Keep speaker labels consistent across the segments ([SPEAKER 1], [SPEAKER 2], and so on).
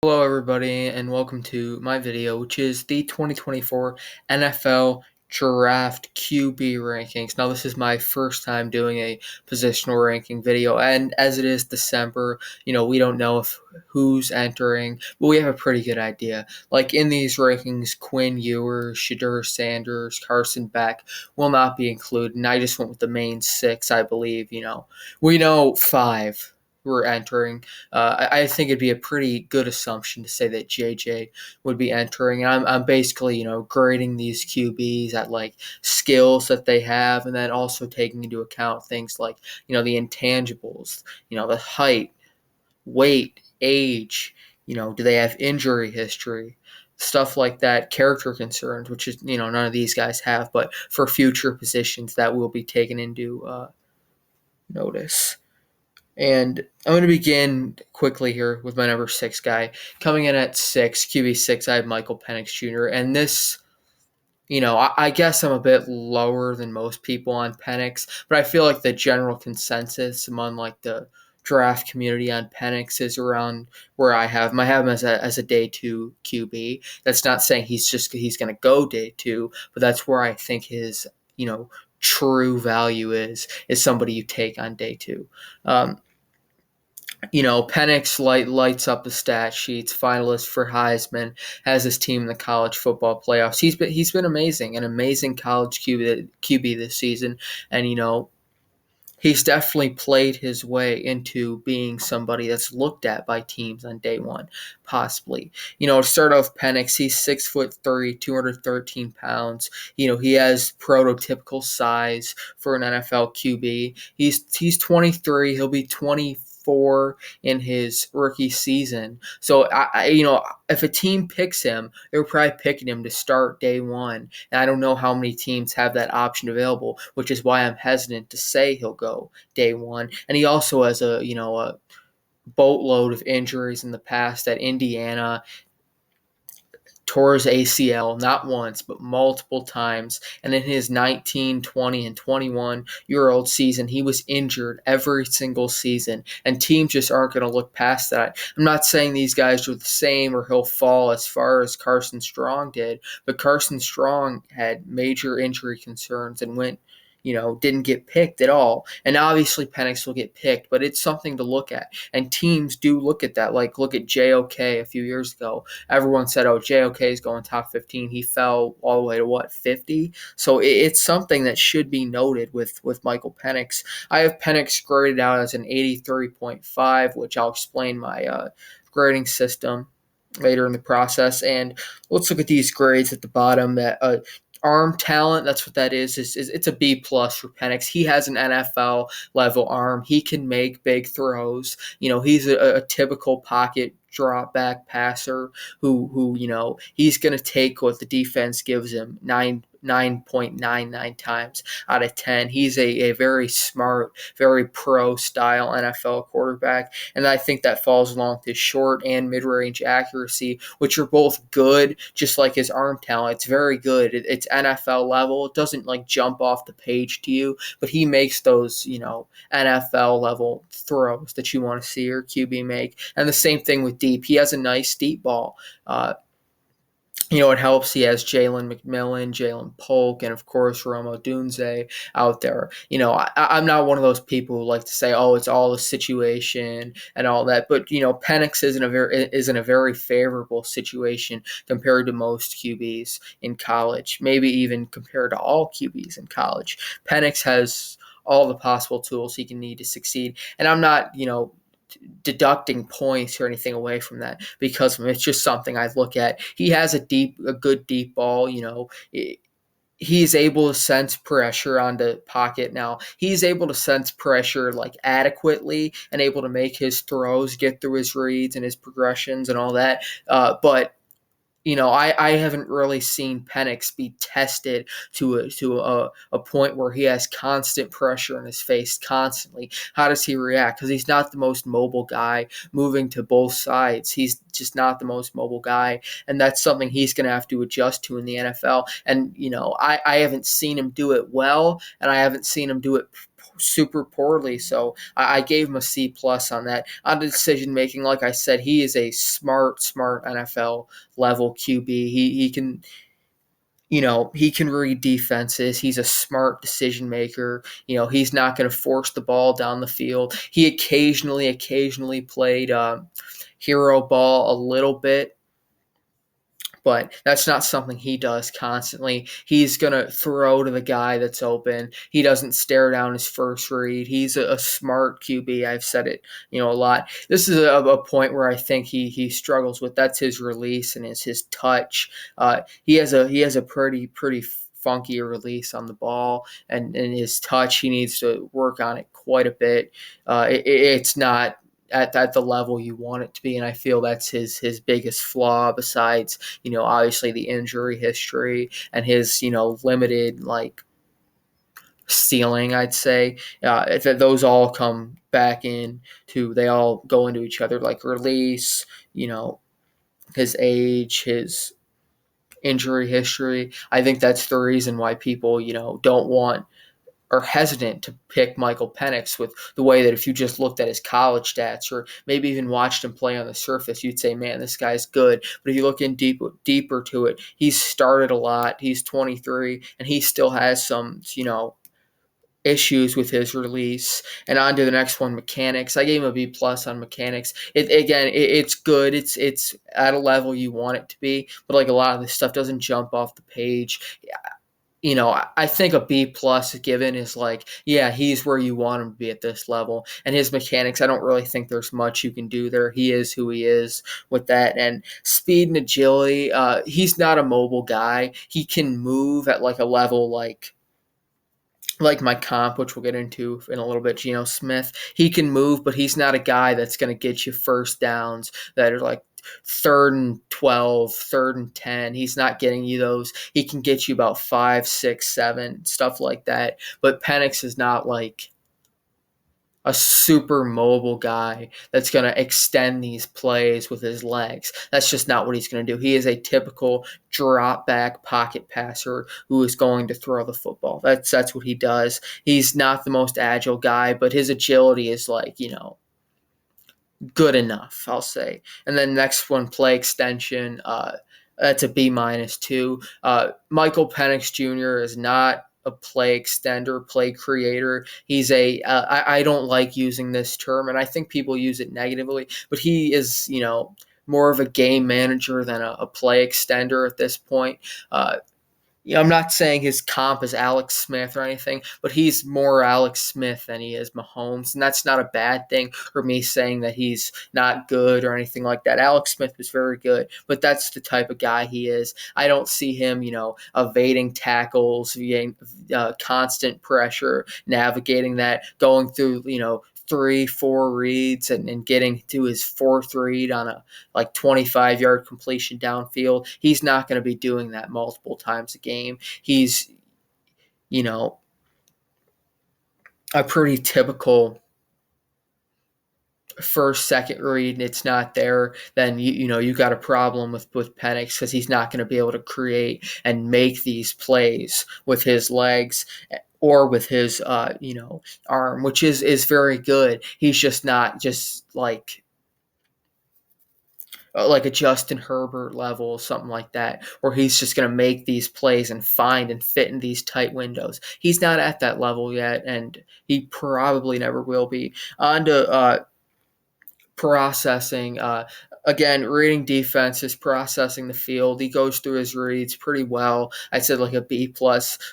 [SPEAKER 1] Hello, everybody, and welcome to my video, which is the 2024 NFL Draft QB rankings. Now, this is my first time doing a positional ranking video, and as it is December, we don't know who's entering, but we have a pretty good idea. Like in these rankings, Quinn Ewers, Shadur Sanders, Carson Beck will not be included, and I just went with the main six, I believe. We know five were entering. I think it'd be a pretty good assumption to say that JJ would be entering. And I'm basically, grading these QBs at like skills that they have, and then also taking into account things like, the intangibles, the height, weight, age, do they have injury history? Stuff like that, character concerns, which is, none of these guys have, but for future positions that will be taken into notice. And I'm going to begin quickly here with my number six guy. Coming in at six, QB6, I have Michael Penix Jr. And this, I guess I'm a bit lower than most people on Penix, but I feel like the general consensus among like the draft community on Penix is around where I have him. I have him as a day two QB. That's not saying he's going to go day two, but that's where I think his, true value is somebody you take on day two. Penix lights up the stat sheets, finalist for Heisman, has his team in the college football playoffs. He's been amazing, an amazing college QB this season, and he's definitely played his way into being somebody that's looked at by teams on day one, possibly. To start off Penix, he's 6'3", 213 pounds. He has prototypical size for an NFL QB. He's 23. He'll be 24 in his rookie season. So if a team picks him, they're probably picking him to start day one. And I don't know how many teams have that option available, which is why I'm hesitant to say he'll go day one. And he also has a boatload of injuries in the past at Indiana. Tore his ACL not once, but multiple times. And in his 19, 20, and 21-year-old season, he was injured every single season. And teams just aren't going to look past that. I'm not saying these guys are the same or he'll fall as far as Carson Strong did, but Carson Strong had major injury concerns and didn't get picked at all. And obviously Penix will get picked, but it's something to look at. And teams do look at that. Like, look at JOK a few years ago. Everyone said, oh, JOK is going top 15. He fell all the way to 50? So it's something that should be noted with Michael Penix. I have Penix graded out as an 83.5, which I'll explain my grading system later in the process. And let's look at these grades at the bottom. Arm talent, that's what that is. It's a B plus for Penix. He has an NFL level arm. He can make big throws. He's a typical pocket drop back passer who he's going to take what the defense gives him 9.99 times out of 10. He's a very smart, very pro style NFL quarterback, and I think that falls along with his short and mid-range accuracy, which are both good, just like his arm talent. It's very good. It's NFL level. It doesn't like jump off the page to you, but he makes those NFL level throws that you want to see your QB make. And the same thing with deep. He has a nice deep ball. It helps. He has Jalen McMillan, Jalen Polk, and of course Rome Odunze out there. I'm not one of those people who like to say, "Oh, it's all the situation and all that." But Penix is in a very favorable situation compared to most QBs in college, maybe even compared to all QBs in college. Penix has all the possible tools he can need to succeed, and I'm not, deducting points or anything away from that because it's just something I look at. He has a good deep ball. He's able to sense pressure on the pocket. Now he's able to sense pressure like adequately and able to make his throws, get through his reads and his progressions and all that. But I haven't really seen Penix be tested to a point where he has constant pressure in his face constantly. How does he react? Because he's not the most mobile guy moving to both sides. He's just not the most mobile guy, and that's something he's going to have to adjust to in the NFL. And I haven't seen him do it well, and I haven't seen him do it super poorly. So I gave him a C+ on that. On the decision making, like I said, he is a smart NFL level QB. He can, he can read defenses. He's a smart decision maker. He's not going to force the ball down the field. He occasionally played hero ball a little bit, but that's not something he does constantly. He's going to throw to the guy that's open. He doesn't stare down his first read. He's a smart QB. I've said it, a lot. This is a point where I think he struggles with. That's his release and his touch. He has a pretty funky release on the ball, and his touch, he needs to work on it quite a bit. It's not at the level you want it to be, and I feel that's his biggest flaw, besides obviously the injury history and his limited like ceiling, I'd say. Those all come back in to they all go into each other, like release, his age, his injury history. I think that's the reason why people don't want are hesitant to pick Michael Penix, with the way that if you just looked at his college stats or maybe even watched him play on the surface, you'd say, man, this guy's good. But if you look in deeper to it, he's started a lot. He's 23, and he still has some, issues with his release. And on to the next one, mechanics. I gave him a B+ on mechanics. It's good. It's at a level you want it to be, but like a lot of this stuff doesn't jump off the page. I think a B+ given is like, yeah, he's where you want him to be at this level. And his mechanics, I don't really think there's much you can do there. He is who he is with that. And speed and agility, he's not a mobile guy. He can move at like a level like my comp, which we'll get into in a little bit, Geno Smith. He can move, but he's not a guy that's going to get you first downs that are like 3rd and 12, 3rd and 10. He's not getting you those. He can get you about 5, 6, 7, stuff like that. But Penix is not like a super mobile guy that's going to extend these plays with his legs. That's just not what he's going to do. He is a typical drop back pocket passer who is going to throw the football. That's what he does. He's not the most agile guy, but his agility is like, good enough, I'll say. And then next one, play extension. That's a B- too. Michael Penix Jr. is not a play extender, play creator. He's I don't like using this term, and I think people use it negatively, but he is, more of a game manager than a play extender at this point. I'm not saying his comp is Alex Smith or anything, but he's more Alex Smith than he is Mahomes, and that's not a bad thing for me saying that he's not good or anything like that. Alex Smith was very good, but that's the type of guy he is. I don't see him, evading tackles, constant pressure, navigating that, going through, 3-4 reads and getting to his fourth read on a like 25-yard completion downfield. He's not going to be doing that multiple times a game. He's, a pretty typical first, second read, and it's not there, then you got a problem with Penix, because he's not going to be able to create and make these plays with his legs or with his arm, which is very good. He's just not just like a Justin Herbert level, something like that, where he's just going to make these plays and find and fit in these tight windows. He's not at that level yet, and he probably never will be. On to processing. Again, reading defenses, processing the field. He goes through his reads pretty well. I said like a B+.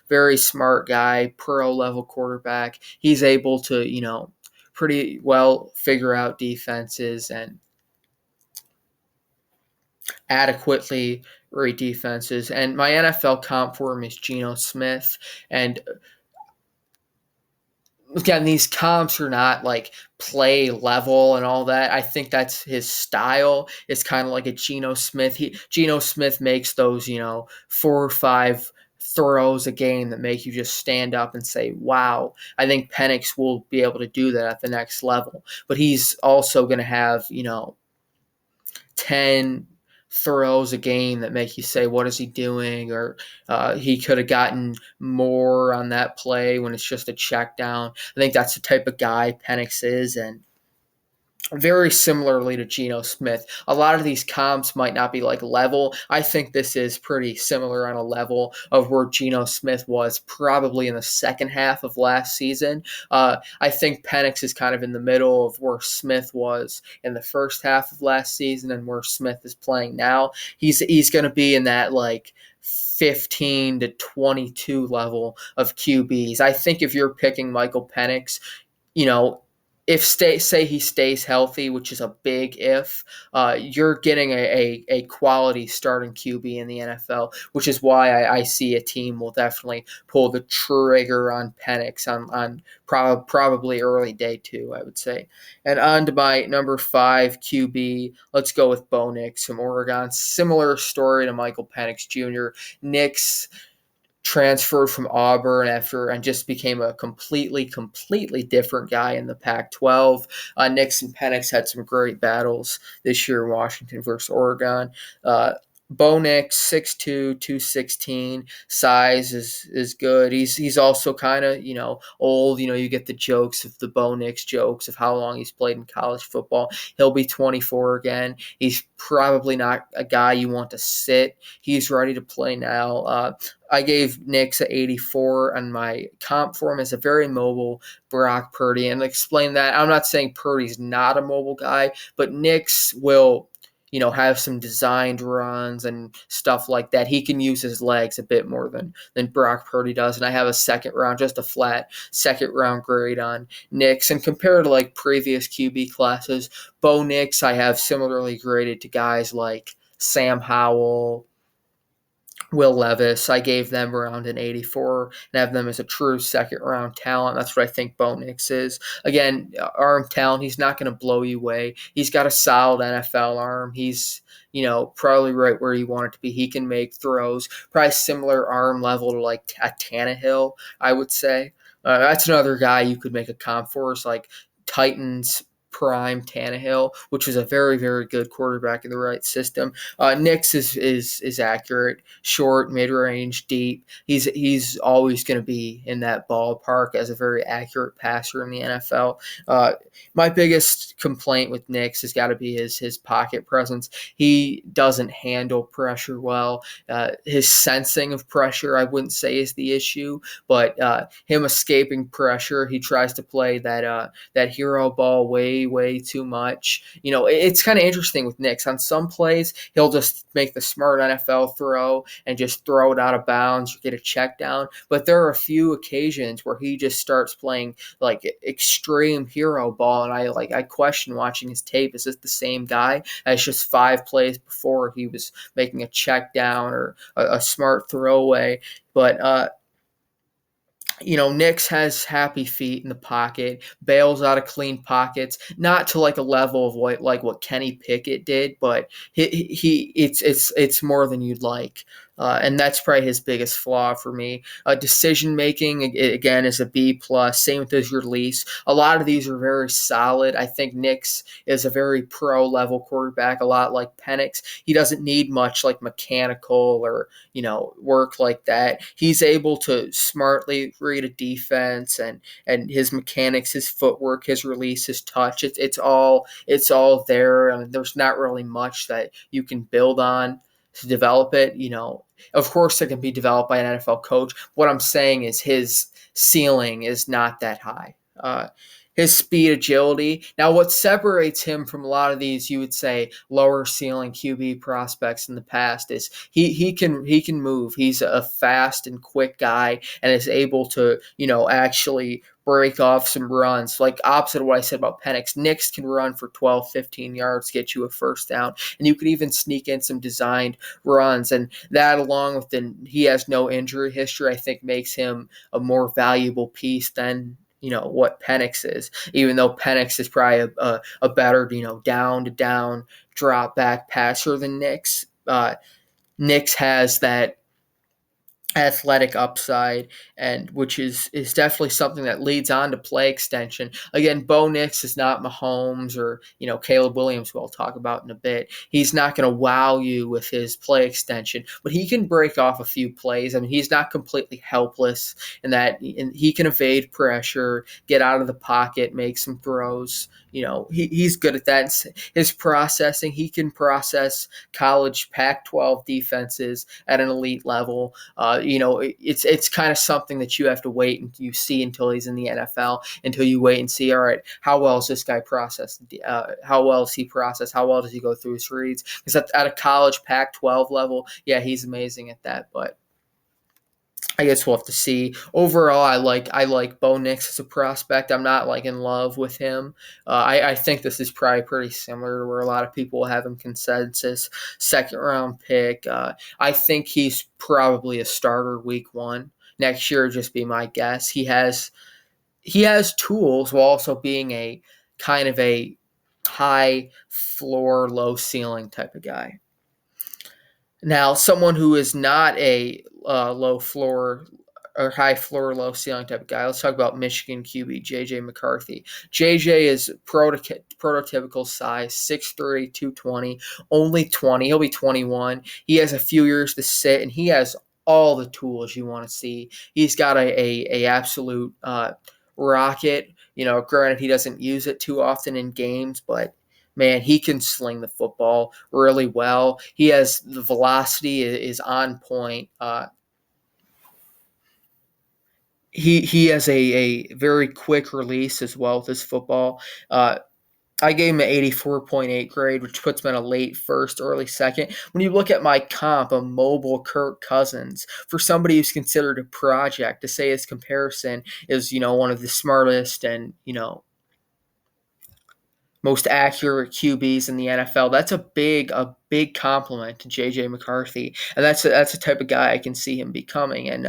[SPEAKER 1] Very smart guy, pro level quarterback. He's able to, pretty well figure out defenses and adequately read defenses. And my NFL comp for him is Geno Smith. And again, these comps are not like play level and all that. I think that's his style. It's kind of like a Geno Smith. Geno Smith makes those, 4 or 5 throws a game that make you just stand up and say, wow. I think Penix will be able to do that at the next level. But he's also going to have, 10 throws a game that make you say, what is he doing? Or he could have gotten more on that play when it's just a check down. I think that's the type of guy Penix is. And very similarly to Geno Smith. A lot of these comps might not be like level. I think this is pretty similar on a level of where Geno Smith was probably in the second half of last season. I think Penix is kind of in the middle of where Smith was in the first half of last season and where Smith is playing now. He's going to be in that like 15 to 22 level of QBs. I think if you're picking Michael Penix, you know, if say he stays healthy, which is a big if, you're getting a quality starting QB in the NFL, which is why I see a team will definitely pull the trigger on Penix on probably early day two, I would say. And on to my number 5 QB, let's go with Bo Nix from Oregon. Similar story to Michael Penix Jr. Nix transferred from Auburn after and just became a completely different guy in the Pac-12. Nix and Penix had some great battles this year in Washington versus Oregon. Bo Nix, 6'2", 216, size is good. He's also kind of, old. You get the jokes of the Bo Nix jokes of how long he's played in college football. He'll be 24 again. He's probably not a guy you want to sit. He's ready to play now. I gave Nix an 84 on my comp for him as a very mobile Brock Purdy. And explain that. I'm not saying Purdy's not a mobile guy, but Nix will, have some designed runs and stuff like that. He can use his legs a bit more than Brock Purdy does. And I have a second round, just a flat second round grade on Nix. And compared to like previous QB classes, Bo Nix I have similarly graded to guys like Sam Howell, Will Levis. I gave them around an 84 and have them as a true second round talent. That's what I think Bo Nix is. Again, arm talent, he's not going to blow you away. He's got a solid NFL arm. He's, probably right where you want it to be. He can make throws, probably similar arm level to like a Tannehill, I would say. That's another guy you could make a comp for. It's like Titans prime Tannehill, which was a very, very good quarterback in the right system. Nix is accurate, short, mid range, deep. He's always going to be in that ballpark as a very accurate passer in the NFL. My biggest complaint with Nix has got to be his pocket presence. He doesn't handle pressure well. His sensing of pressure, I wouldn't say, is the issue, but him escaping pressure, he tries to play that hero ball way too much. It's kind of interesting with Nix. On some plays, he'll just make the smart NFL throw and just throw it out of bounds or get a check down. But there are a few occasions where he just starts playing like extreme hero ball, and I question watching his tape. Is this the same guy as just 5 plays before he was making a check down or a smart throwaway? But Nix has happy feet in the pocket, bails out of clean pockets, not to like a level of what Kenny Pickett did, but it's more than you'd like. And that's probably his biggest flaw for me. Decision making again is a B plus. Same with his release. A lot of these are very solid. I think Nix is a very pro level quarterback. A lot like Penix. He doesn't need much like mechanical or work like that. He's able to smartly read a defense and his mechanics, his footwork, his release, his touch. It's all there. I mean, there's not really much that you can build on to develop it. Of course, it can be developed by an NFL coach. What I'm saying is his ceiling is not that high. His speed, agility. Now, what separates him from a lot of these, you would say, lower ceiling QB prospects in the past is he can move. He's a fast and quick guy and is able to, actually break off some runs. Like opposite of what I said about Penix, Nix can run for 12, 15 yards, get you a first down, and you could even sneak in some designed runs. And that, along with he has no injury history, I think makes him a more valuable piece than what Penix is, even though Penix is probably a better, down to down drop back passer than Nix. Nix has that athletic upside, and which is definitely something that leads on to play extension. Again, Bo Nix is not Mahomes or Caleb Williams, who I'll talk about in a bit. He's not going to wow you with his play extension, but he can break off a few plays. I mean, he's not completely helpless in that, and he can evade pressure, get out of the pocket, make some throws. He's good at that. His processing, he can process college Pac-12 defenses at an elite level. It's kind of something that you have to wait and you see until he's in the NFL, until you wait and see, all right, how well is this guy processed? How well is he processed? How well does he go through his reads? Because at a college Pac-12 level, yeah, he's amazing at that. But I guess we'll have to see. Overall, I like Bo Nix as a prospect. I'm not like in love with him. I think this is probably pretty similar to where a lot of people have him consensus second round pick. I think he's probably a starter week 1 next year. Would just be my guess. He has tools while also being a kind of a high floor, low ceiling type of guy. Now, someone who is not a low floor or high floor, low ceiling type of guy. Let's talk about Michigan QB JJ McCarthy. JJ is prototypical size, 6'3", 220, only 20. He'll be 21. He has a few years to sit, and he has all the tools you want to see. He's got a absolute rocket. Granted, he doesn't use it too often in games, but man, he can sling the football really well. He has the velocity is on point. He has a very quick release as well with his football. I gave him an 84.8 grade, which puts him in a late first, early second. When you look at my comp, a mobile Kirk Cousins, for somebody who's considered a project, to say his comparison is, one of the smartest and, most accurate QBs in the NFL. That's a big compliment to JJ McCarthy, and that's the type of guy I can see him becoming. And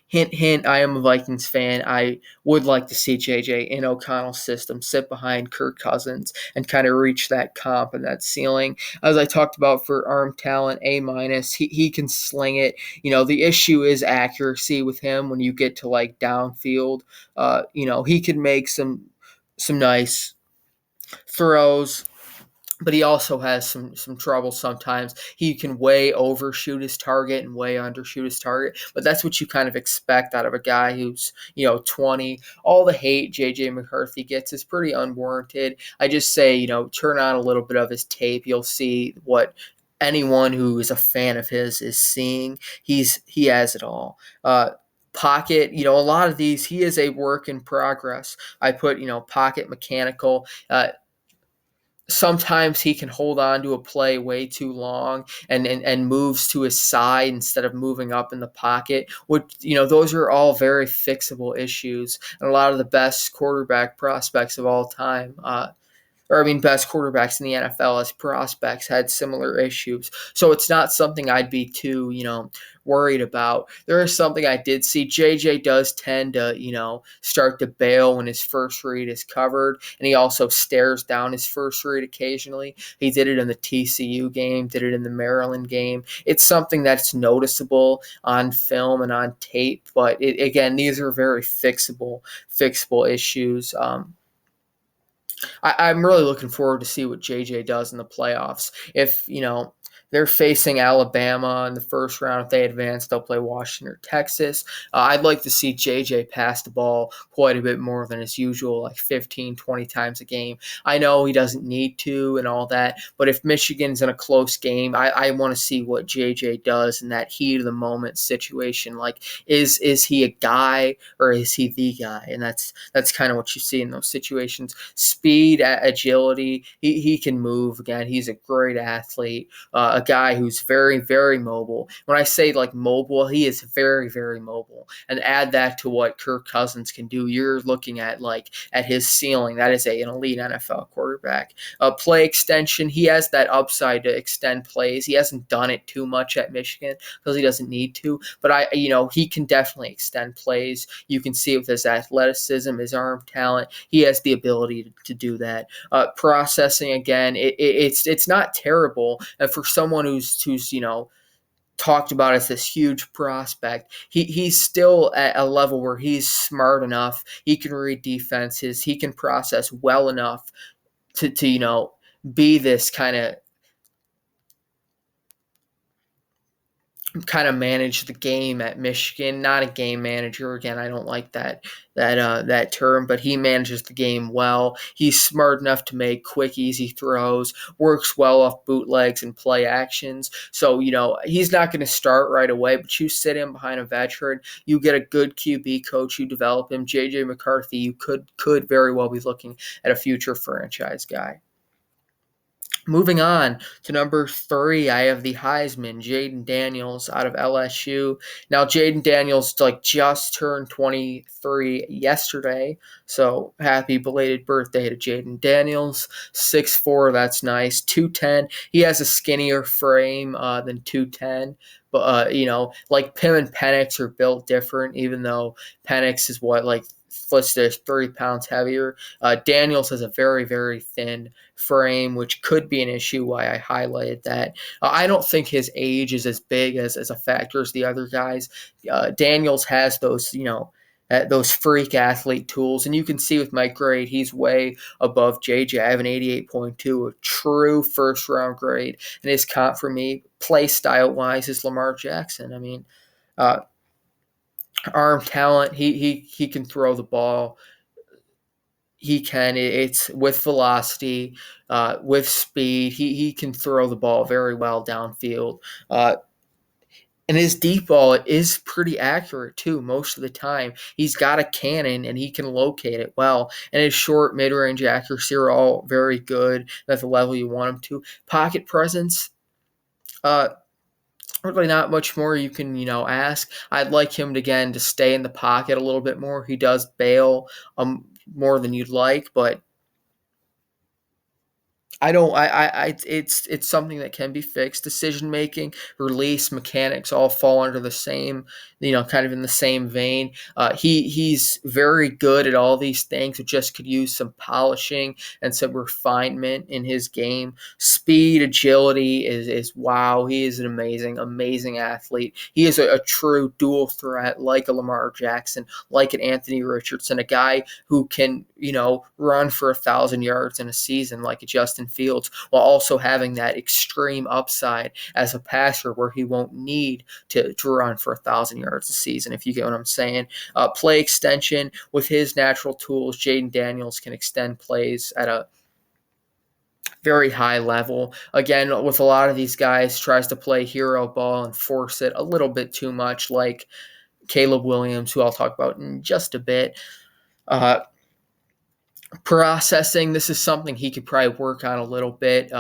[SPEAKER 1] hint, hint, I am a Vikings fan. I would like to see JJ in O'Connell's system, sit behind Kirk Cousins, and kind of reach that comp and that ceiling. As I talked about for arm talent, A minus. He can sling it. The issue is accuracy with him when you get to like downfield. He can make some nice throws, but he also has some trouble sometimes. He can way overshoot his target and way undershoot his target, but that's what you kind of expect out of a guy who's 20. All the hate JJ McCarthy gets is pretty unwarranted. I just say turn on a little bit of his tape. You'll see what anyone who is a fan of his is seeing. He has it all. Pocket, a lot of these, he is a work in progress. I put pocket mechanical. Sometimes he can hold on to a play way too long and moves to his side instead of moving up in the pocket. Which, those are all very fixable issues. And a lot of the best quarterback prospects of all time, best quarterbacks in the NFL as prospects had similar issues. So it's not something I'd be too, worried about. There is something I did see. JJ does tend to, start to bail when his first read is covered, and he also stares down his first read occasionally. He did it in the TCU game, did it in the Maryland game. It's something that's noticeable on film and on tape, but again, these are very fixable issues. I'm really looking forward to see what JJ does in the playoffs. If, they're facing Alabama in the first round, if they advance, they'll play Washington or Texas. I'd like to see JJ pass the ball quite a bit more than his usual, like 15, 20 times a game. I know he doesn't need to and all that, but if Michigan's in a close game, I want to see what JJ does in that heat of the moment situation. Like, is he a guy or is he the guy? And that's kind of what you see in those situations. Speed, agility, he can move. Again, he's a great athlete. A guy who's very, very mobile. When I say like mobile, he is very, very mobile. And add that to what Kirk Cousins can do, you're looking at his ceiling. That is an elite NFL quarterback. Play extension, he has that upside to extend plays. He hasn't done it too much at Michigan because he doesn't need to. But he can definitely extend plays. You can see it with his athleticism, his arm talent. He has the ability to do that. Processing, again, it's not terrible. And for someone who's talked about as this huge prospect. He's still at a level where he's smart enough. He can read defenses. He can process well enough to be this kind of manage the game at Michigan. Not a game manager. Again, I don't like that term, but he manages the game well. He's smart enough to make quick, easy throws. Works well off bootlegs and play actions. So he's not going to start right away, but you sit him behind a veteran. You get a good QB coach. You develop him. JJ McCarthy. You could very well be looking at a future franchise guy. Moving on to number 3, I have the Heisman, Jaden Daniels out of LSU. Now, Jaden Daniels just turned 23 yesterday, so happy belated birthday to Jaden Daniels. 6'4", that's nice. 210. He has a skinnier frame than 210. But, like Pim and Penix are built different, even though Penix is listed as 30 pounds heavier. Daniels has a very, very thin frame, which could be an issue why I highlighted that. I don't think his age is as big as a factor as the other guys. Daniels has those freak athlete tools, and you can see with my grade, he's way above JJ. I have an 88.2, a true first-round grade, and his comp for me, play style-wise, is Lamar Jackson. I mean, arm talent, he can throw the ball. He can. It's with velocity, with speed. He can throw the ball very well downfield. And his deep ball is pretty accurate too most of the time. He's got a cannon and he can locate it well. And his short, mid-range accuracy are all very good at the level you want him to. Pocket presence, really not much more you can ask. I'd like him to stay in the pocket a little bit more. He does bail more than you'd like, but I don't. It's something that can be fixed. Decision making, release, mechanics all fall under the same, kind of in the same vein. He's very good at all these things. It just could use some polishing and some refinement in his game. Speed, agility is wow. He is an amazing athlete. He is a true dual threat, like a Lamar Jackson, like an Anthony Richardson, a guy who can run for 1,000 yards in a season, like a Justin Fields, while also having that extreme upside as a passer where he won't need to run for 1,000 yards a season, if you get what I'm saying. Play extension, with his natural tools, Jaden Daniels can extend plays at a very high level. Again, with a lot of these guys, tries to play hero ball and force it a little bit too much, like Caleb Williams, who I'll talk about in just a bit. Processing, this is something he could probably work on a little bit.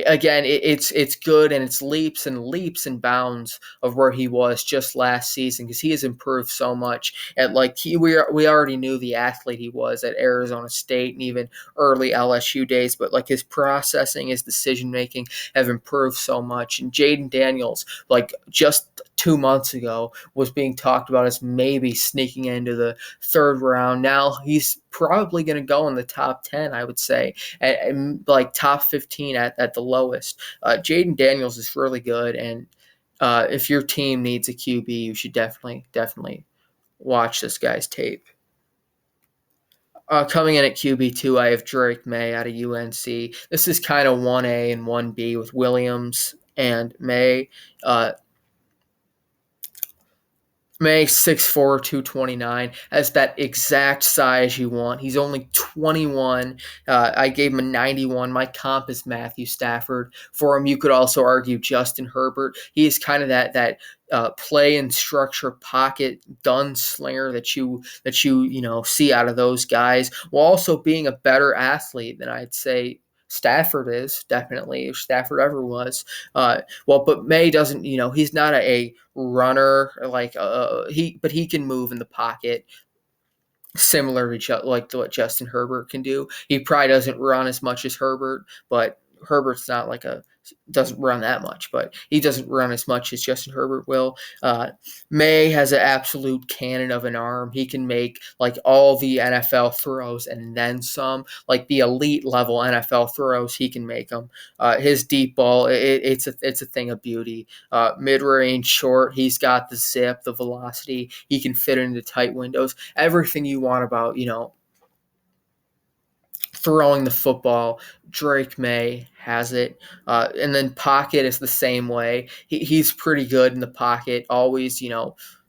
[SPEAKER 1] Again, it's good, and it's leaps and bounds of where he was just last season, because he has improved so much. And we already knew the athlete he was at Arizona State and even early LSU days, but his processing, his decision making have improved so much. And Jaden Daniels, just 2 months ago, was being talked about as maybe sneaking into the 3rd round. Now he's probably going to go in the top 10, I would say, and top 15 at the lowest. Jaden Daniels is really good, and if your team needs a QB, you should definitely watch this guy's tape. Coming in at QB2, I have Drake May out of UNC. This is kind of 1A and 1B with Williams and May. May 6'4", 229, has that exact size you want. He's only 21. I gave him a 91. My comp is Matthew Stafford. For him, you could also argue Justin Herbert. He is kind of that play and structure pocket gunslinger that you see out of those guys, while also being a better athlete than I'd say Stafford is, definitely, if Stafford ever was. But May doesn't, he's not a runner but he can move in the pocket similar to what Justin Herbert can do. He probably doesn't run as much as Herbert, but Herbert's not like a doesn't run that much, but he doesn't run as much as Justin Herbert will. May has an absolute cannon of an arm. He can make like all the NFL throws and then some, like the elite level NFL throws. He can make them. His deep ball, it's a thing of beauty. Mid range, short, he's got the zip, the velocity. He can fit into tight windows. Everything you want about throwing the football. Drake May has it. And then pocket is the same way. He's pretty good in the pocket. Always,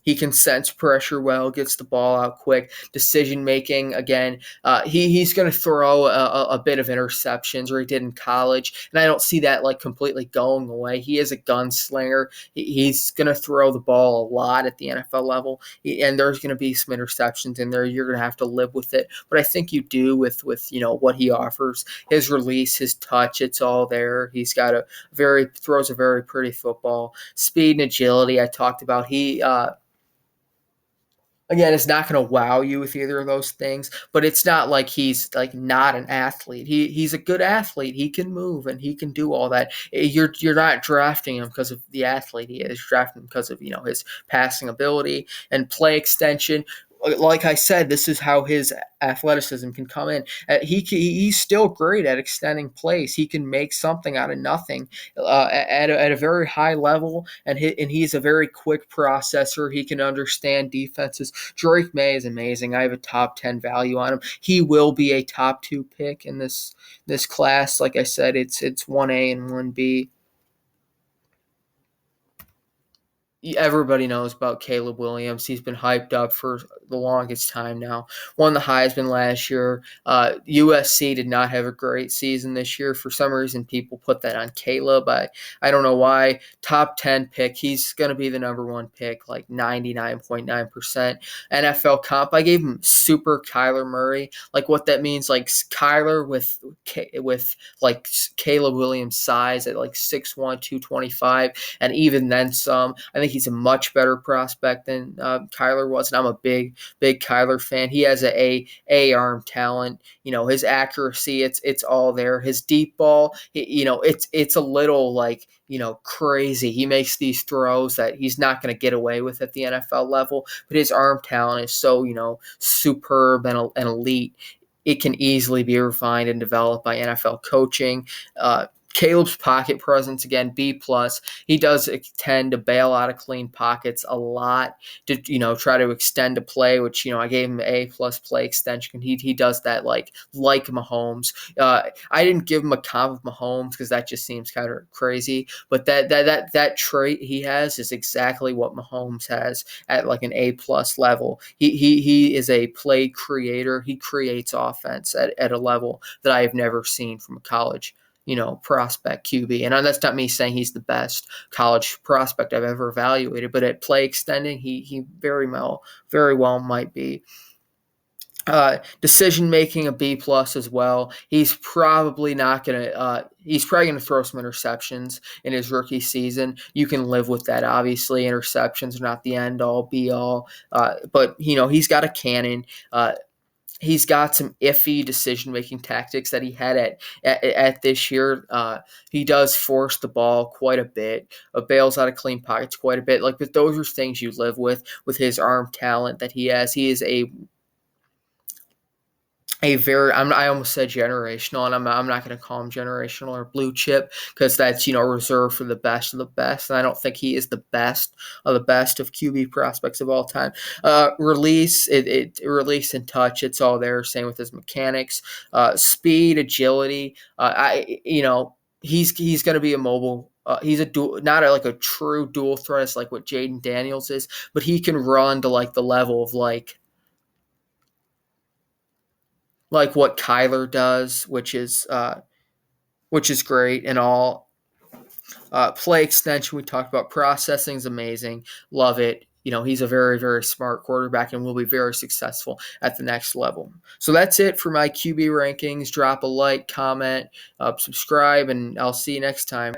[SPEAKER 1] he can sense pressure well, gets the ball out quick. Decision making, again, he's going to throw a bit of interceptions, or he did in college. And I don't see that like completely going away. He is a gunslinger. He's going to throw the ball a lot at the NFL level. And there's going to be some interceptions in there. You're going to have to live with it. But I think you do with what he offers. His release, his touch, it's all there. He's got throws a very pretty football. Speed and agility, I talked about. Again, it's not going to wow you with either of those things, but it's not like he's like not an athlete. He's a good athlete. He can move and he can do all that. You're not drafting him because of the athlete he is. You're drafting him because of his passing ability and play extension. Like I said, this is how his athleticism can come in. He's still great at extending plays. He can make something out of nothing at a very high level, and he's a very quick processor. He can understand defenses. Drake May is amazing. I have a top 10 value on him. He will be a top 2 pick in this class. Like I said, it's 1A and 1B. Everybody knows about Caleb Williams. He's been hyped up for the longest time now. Won the Heisman last year. USC did not have a great season this year. For some reason, people put that on Caleb. I don't know why. Top 10 pick. He's going to be the number 1 pick, like 99.9%. NFL comp, I gave him super Kyler Murray. Like what that means, like Kyler with like Caleb Williams' size at like 6'1", 225, and even then some. I think he's a much better prospect than Kyler was, and I'm a big Kyler fan. He has a arm talent. His accuracy, it's all there. His deep ball, it's a little like crazy. He makes these throws that he's not going to get away with at the NFL level, but his arm talent is so superb and elite. It can easily be refined and developed by NFL coaching. Caleb's pocket presence, again, B+. He does tend to bail out of clean pockets a lot to, try to extend a play, which, I gave him A+ play extension. He does that like Mahomes. I didn't give him a comp of Mahomes because that just seems kind of crazy, but that trait he has is exactly what Mahomes has at like an A+ level. He is a play creator. He creates offense at a level that I have never seen from a college prospect QB. And that's not me saying he's the best college prospect I've ever evaluated, but at play extending, he very well might be. Decision making a B+ as well. He's probably gonna throw some interceptions in his rookie season. You can live with that. Obviously, interceptions are not the end all be all. But he's got a cannon. He's got some iffy decision-making tactics that he had at this year. He does force the ball quite a bit, bails out of clean pockets quite a bit. But those are things you live with his arm talent that he has. He is a very, I almost said generational, and I'm not going to call him generational or blue chip because that's reserved for the best of the best, and I don't think he is the best of QB prospects of all time. Release and touch, it's all there. Same with his mechanics, speed, agility. He's going to be a mobile. He's not like a true dual threat, it's like what Jaden Daniels is, but he can run to like the level of like what Kyler does, which is great and all. Play extension, we talked about. Processing is amazing. Love it. He's a very, very smart quarterback and will be very successful at the next level. So that's it for my QB rankings. Drop a like, comment, subscribe, and I'll see you next time.